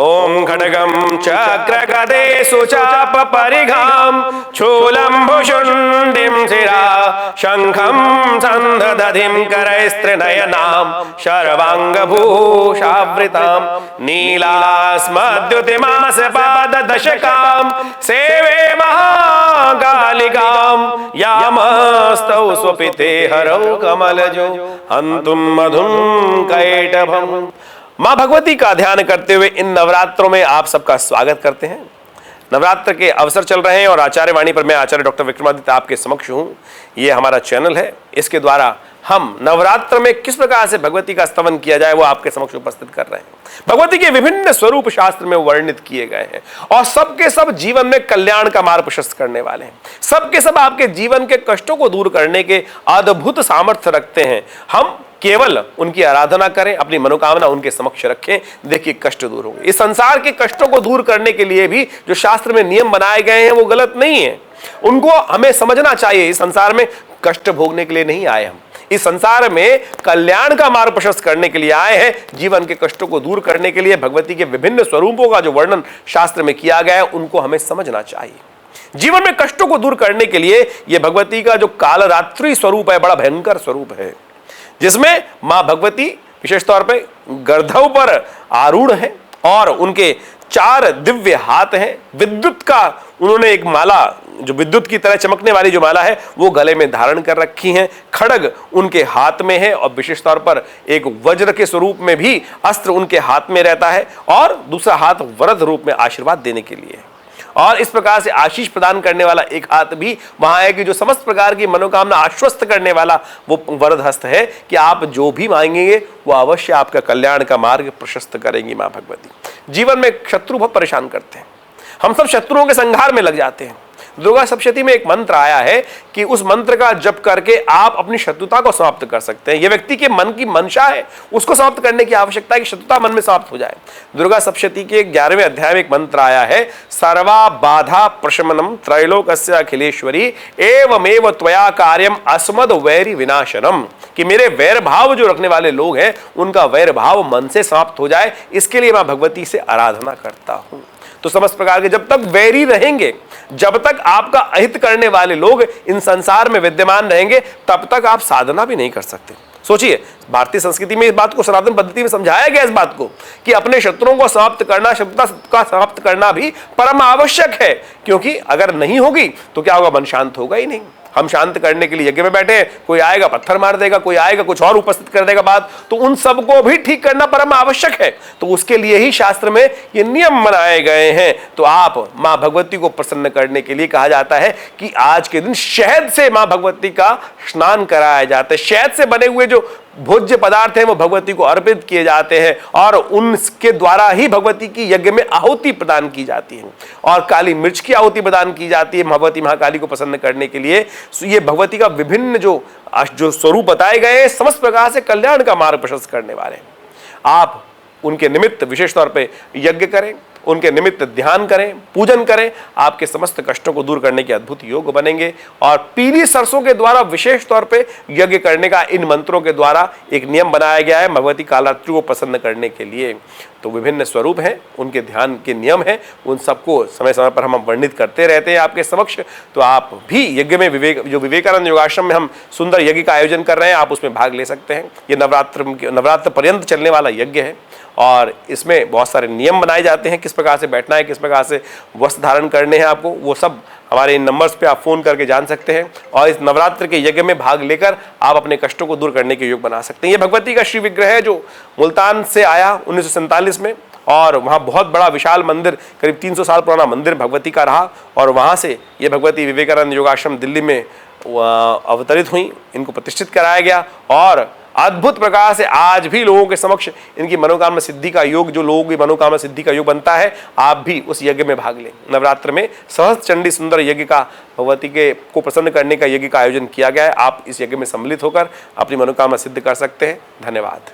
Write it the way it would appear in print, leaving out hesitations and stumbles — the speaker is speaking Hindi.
ओम खड्गम चक्रगदेषु चाप परिघाम शूलं भुशुंडिं शिरा शंखं संदधतिं करैस्त्रिनयनां सर्वांगभूषावृतां नीलास्मद्युतिमासपाददशकां सेवे महाकालिकां यामस्तौ स्वपिते हरौ कमलजो हन्तुं मधुं कैटभम्। मां भगवती का ध्यान करते हुए इन नवरात्रों में आप सबका स्वागत करते हैं। नवरात्र के अवसर चल रहे हैं और आचार्य वाणी पर मैं आचार्य डॉक्टर विक्रमादित्य आपके समक्ष हूं। ये हमारा चैनल है, इसके द्वारा हम नवरात्र में किस प्रकार से भगवती का स्तवन किया जाए वो आपके समक्ष उपस्थित कर रहे हैं। भगवती के विभिन्न स्वरूप शास्त्र में वर्णित किए गए हैं और सबके सब जीवन में कल्याण का मार्ग प्रशस्त करने वाले हैं। सबके सब आपके जीवन के कष्टों को दूर करने के अद्भुत सामर्थ्य रखते हैं। हम केवल उनकी आराधना करें, अपनी मनोकामना उनके समक्ष रखें, देखिए कष्ट दूर होंगे। इस संसार के कष्टों को दूर करने के लिए भी जो शास्त्र में नियम बनाए गए हैं वो गलत नहीं है, उनको हमें समझना चाहिए। इस संसार में कष्ट भोगने के लिए नहीं आए हम, इस संसार में कल्याण का मार्ग प्रशस्त करने के लिए आए हैं। जीवन के कष्टों को दूर करने के लिए भगवती के विभिन्न स्वरूपों का जो वर्णन शास्त्र में किया गया है उनको हमें समझना चाहिए। जीवन में कष्टों को दूर करने के लिए यह भगवती का जो कालरात्रि स्वरूप है बड़ा भयंकर स्वरूप है, जिसमें मां भगवती विशेष तौर पे गर्दभ पर आरूढ़ है और उनके 4 दिव्य हाथ हैं। विद्युत का उन्होंने एक माला, जो विद्युत की तरह चमकने वाली जो माला है वो गले में धारण कर रखी है। खड्ग उनके हाथ में है और विशेष तौर पर एक वज्र के स्वरूप में भी अस्त्र उनके हाथ में रहता है और दूसरा हाथ वरद रूप में आशीर्वाद देने के लिए है। और इस प्रकार से आशीष प्रदान करने वाला एक हाथ भी वहां है कि जो समस्त प्रकार की मनोकामना आश्वस्त करने वाला वो वरद हस्त है कि आप जो भी मांगेंगे वो अवश्य आपका कल्याण का मार्ग प्रशस्त करेंगी मां भगवती। जीवन में शत्रु बहुत परेशान करते हैं, हम सब शत्रुओं के संघार में लग जाते हैं। दुर्गा सप्तशती में एक मंत्र आया है कि उस मंत्र का जप करके आप अपनी शत्रुता को समाप्त कर सकते हैं। यह व्यक्ति के मन की मंशा है, उसको समाप्त करने की आवश्यकता है कि शत्रुता मन में समाप्त हो जाए। दुर्गा सप्तशती के 11वें अध्याय में एक मंत्र आया है, सर्वा बाधा प्रशमनम त्रैलोकस्य अखिलेश्वरी एवमेव त्वया कार्यम अस्मद वैरी विनाशनम, कि मेरे वैर भाव जो रखने वाले लोग हैं उनका वैर भाव मन से समाप्त हो जाए, इसके लिए मैं भगवती से आराधना करता हूं। तो समस्त प्रकार के जब तक वैरी रहेंगे, जब तक आपका अहित करने वाले लोग इन संसार में विद्यमान रहेंगे, तब तक आप साधना भी नहीं कर सकते। सोचिए, भारतीय संस्कृति में इस बात को, सनातन पद्धति में समझाया गया इस बात को कि अपने शत्रुओं को समाप्त करना, शत्रुता का समाप्त करना भी परम आवश्यक है, क्योंकि अगर नहीं होगी तो क्या होगा, मन शांत होगा ही नहीं। हम शांत करने के लिए यज्ञ में बैठे हैं, कोई आएगा पत्थर मार देगा, कोई आएगा कुछ और उपस्थित कर देगा बात, तो उन सबको भी ठीक करना परम आवश्यक है। तो उसके लिए ही शास्त्र में ये नियम बनाए गए हैं। तो आप मां भगवती को प्रसन्न करने के लिए कहा जाता है कि आज के दिन शहद से मां भगवती का स्नान कराया जाता है। शहद से बने हुए जो भोज्य पदार्थ हैं वो भगवती को अर्पित किए जाते हैं और उनके द्वारा ही भगवती की यज्ञ में आहुति प्रदान की जाती है और काली मिर्च की आहुति प्रदान की जाती है भगवती महाकाली को प्रसन्न करने के लिए। ये भगवती का विभिन्न जो स्वरूप बताए गए हैं, समस्त प्रकार से कल्याण का मार्ग प्रशस्त करने वाले हैं। आप उनके निमित्त विशेष तौर पे यज्ञ करें, उनके निमित्त ध्यान करें, पूजन करें, आपके समस्त कष्टों को दूर करने के अद्भुत योग बनेंगे। और पीली सरसों के द्वारा विशेष तौर पे यज्ञ करने का इन मंत्रों के द्वारा एक नियम बनाया गया है भगवती कालरात्रि को प्रसन्न करने के लिए। तो विभिन्न स्वरूप हैं, उनके ध्यान के नियम हैं, उन सबको समय समय पर हम वर्णित करते रहते हैं आपके समक्ष। तो आप भी यज्ञ में विवेकानंद योगाश्रम में हम सुंदर यज्ञ का आयोजन कर रहे हैं, आप उसमें भाग ले सकते हैं। ये नवरात्र पर्यंत चलने वाला यज्ञ है और इसमें बहुत सारे नियम बनाए जाते हैं, किस प्रकार से बैठना है, किस प्रकार से वस्त्र धारण करने हैं आपको, वो सब हमारे इन नंबर्स पे आप फोन करके जान सकते हैं। और इस नवरात्र के यज्ञ में भाग लेकर आप अपने कष्टों को दूर करने के योग बना सकते हैं। ये भगवती का श्री विग्रह है जो मुल्तान से आया 1947 में और वहाँ बहुत बड़ा विशाल मंदिर, करीब 300 साल पुराना मंदिर भगवती का रहा और वहाँ से ये भगवती विवेकानंद योगाश्रम दिल्ली में अवतरित हुई, इनको प्रतिष्ठित कराया गया और अद्भुत प्रकार से आज भी लोगों के समक्ष इनकी मनोकामना सिद्धि का योग, जो लोगों की मनोकामना सिद्धि का योग बनता है, आप भी उस यज्ञ में भाग लें। नवरात्र में सहस्त्र चंडी सुंदर यज्ञ का, भगवती के को प्रसन्न करने का यज्ञ का आयोजन किया गया है। आप इस यज्ञ में सम्मिलित होकर अपनी मनोकामना सिद्ध कर सकते हैं। धन्यवाद।